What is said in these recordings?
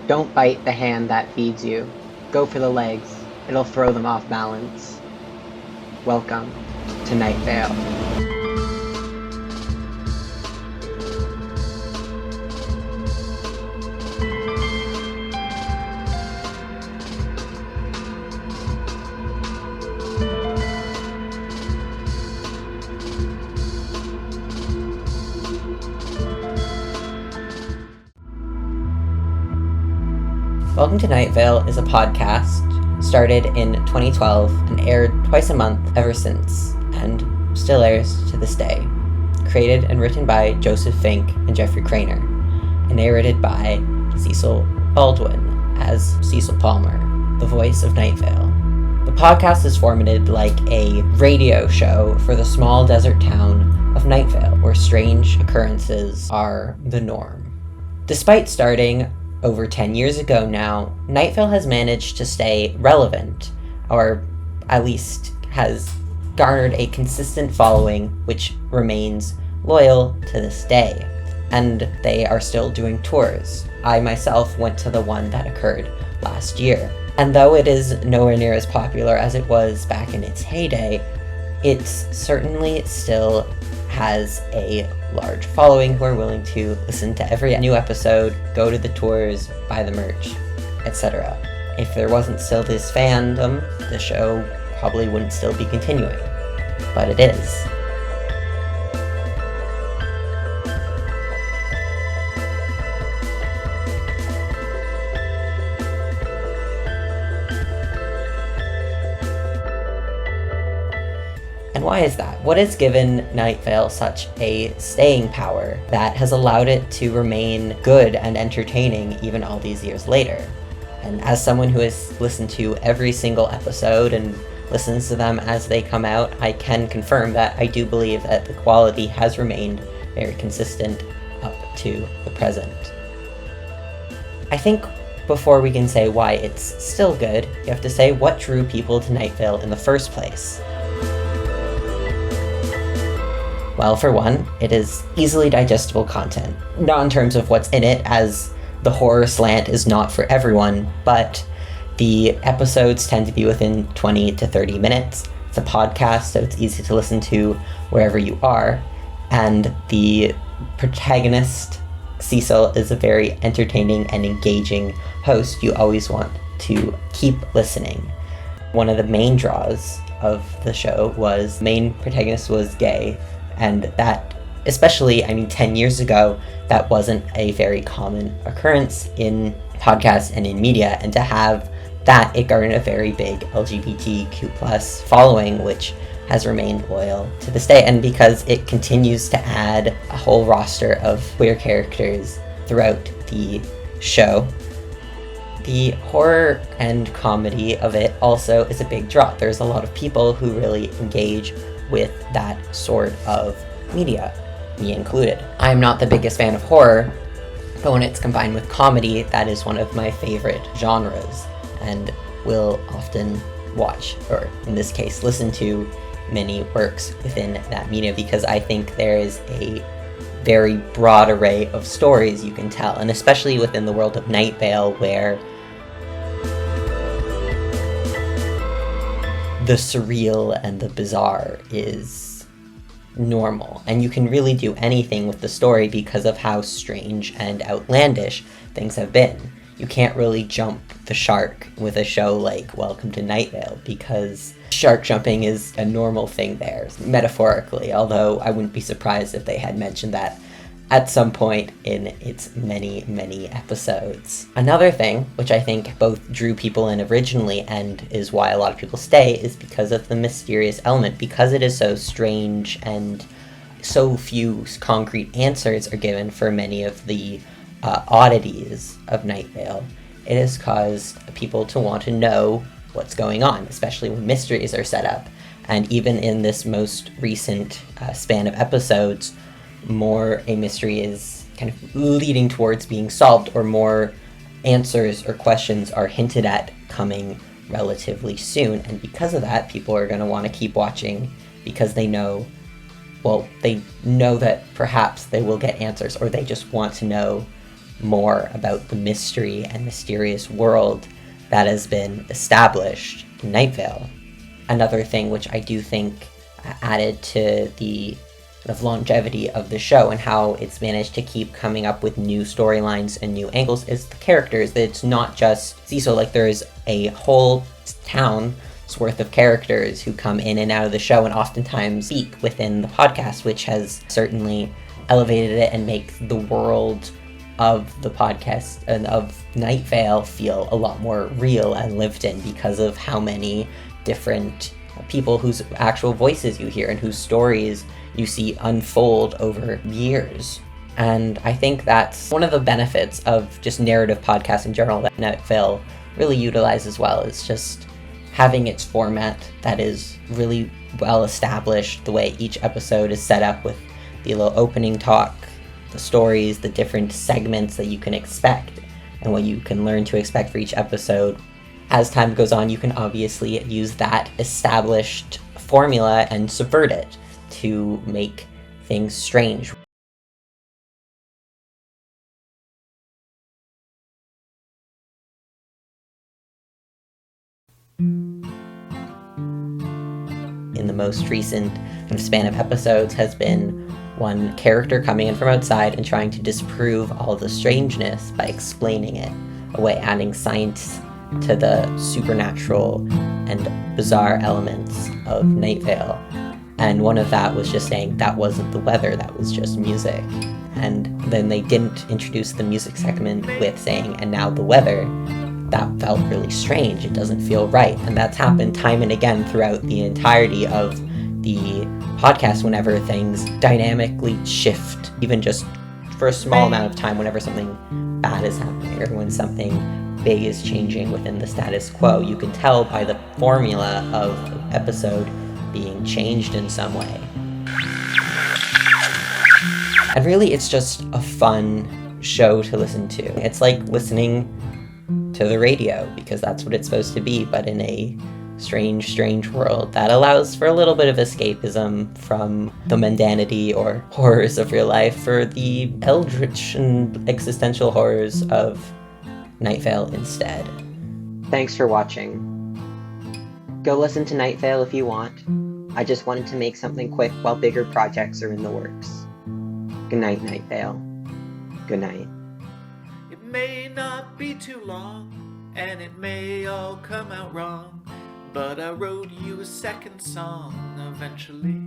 Don't bite the hand that feeds you. Go for the legs. It'll throw them off balance. Welcome to Night Vale. Welcome to Night Vale is a podcast started in 2012 and aired twice a month ever since, and still airs to this day. Created and written by Joseph Fink and Jeffrey Craner, and narrated by Cecil Baldwin as Cecil Palmer, the voice of Night Vale. The podcast is formatted like a radio show for the small desert town of Night Vale, where strange occurrences are the norm. Despite starting over 10 years ago now, Night Vale has managed to stay relevant, or at least has garnered a consistent following which remains loyal to this day. And they are still doing tours. I myself went to the one that occurred last year. And though it is nowhere near as popular as it was back in its heyday, it certainly still has a large following who are willing to listen to every new episode, go to the tours, buy the merch, etc. If there wasn't still this fandom, the show probably wouldn't still be continuing. But it is. And why is that? What has given Night Vale such a staying power that has allowed it to remain good and entertaining even all these years later? And as someone who has listened to every single episode and listens to them as they come out, I can confirm that I do believe that the quality has remained very consistent up to the present. I think before we can say why it's still good, you have to say what drew people to Night Vale in the first place. Well, for one, it is easily digestible content. Not in terms of what's in it, as the horror slant is not for everyone, but the episodes tend to be within 20 to 30 minutes. It's a podcast, so it's easy to listen to wherever you are. And the protagonist, Cecil, is a very entertaining and engaging host. You always want to keep listening. One of the main draws of the show was the main protagonist was gay. And that, especially, 10 years ago, that wasn't a very common occurrence in podcasts and in media. And to have that, it garnered a very big LGBTQ+ following, which has remained loyal to this day. And because it continues to add a whole roster of queer characters throughout the show, the horror and comedy of it also is a big draw. There's a lot of people who really engage with that sort of media, me included. I'm not the biggest fan of horror, but when it's combined with comedy, that is one of my favorite genres, and will often watch, or in this case, listen to many works within that media, because I think there is a very broad array of stories you can tell, and especially within the world of Night Vale, where the surreal and the bizarre is normal, and you can really do anything with the story because of how strange and outlandish things have been. You can't really jump the shark with a show like Welcome to Night Vale, because shark jumping is a normal thing there, metaphorically, although I wouldn't be surprised if they had mentioned that at some point in its many, many episodes. Another thing, which I think both drew people in originally and is why a lot of people stay, is because of the mysterious element. Because it is so strange and so few concrete answers are given for many of the oddities of Night Vale, it has caused people to want to know what's going on, especially when mysteries are set up. And even in this most recent span of episodes, more a mystery is kind of leading towards being solved, or more answers or questions are hinted at coming relatively soon. And because of that, people are going to want to keep watching, because they know that perhaps they will get answers, or they just want to know more about the mystery and mysterious world that has been established in Night Vale. Another thing which I do think added to the sort of longevity of the show and how it's managed to keep coming up with new storylines and new angles is the characters. That it's not just Cecil, like there is a whole town's worth of characters who come in and out of the show and oftentimes speak within the podcast, which has certainly elevated it and make the world of the podcast and of Night Vale feel a lot more real and lived in because of how many different people whose actual voices you hear and whose stories you see unfold over years. And I think that's one of the benefits of just narrative podcasts in general that Night Vale really utilizes well, is just having its format that is really well established, the way each episode is set up with the little opening talk, the stories, the different segments that you can expect, and what you can learn to expect for each episode. As time goes on, you can obviously use that established formula and subvert it to make things strange. In the most recent span of episodes has been one character coming in from outside and trying to disprove all the strangeness by explaining it away, adding science to the supernatural and bizarre elements of Night Vale. And one of that was just saying that wasn't the weather, that was just music. And then they didn't introduce the music segment with saying, and now the weather. That felt really strange, it doesn't feel right. And that's happened time and again throughout the entirety of the podcast whenever things dynamically shift, even just for a small amount of time whenever something bad is happening or when something big is changing within the status quo. You can tell by the formula of the episode being changed in some way. And really, it's just a fun show to listen to. It's like listening to the radio, because that's what it's supposed to be, but in a strange world that allows for a little bit of escapism from the mundanity or horrors of real life for the eldritch and existential horrors of Night Vale instead. Thanks for watching. Go listen to Night Vale if you want. I just wanted to make something quick while bigger projects are in the works. Good night, Night Vale. Good night. It may not be too long, and it may all come out wrong, but I wrote you a second song eventually.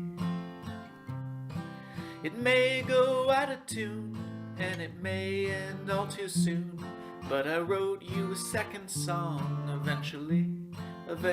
It may go out of tune, and it may end all too soon, but I wrote you a second song eventually.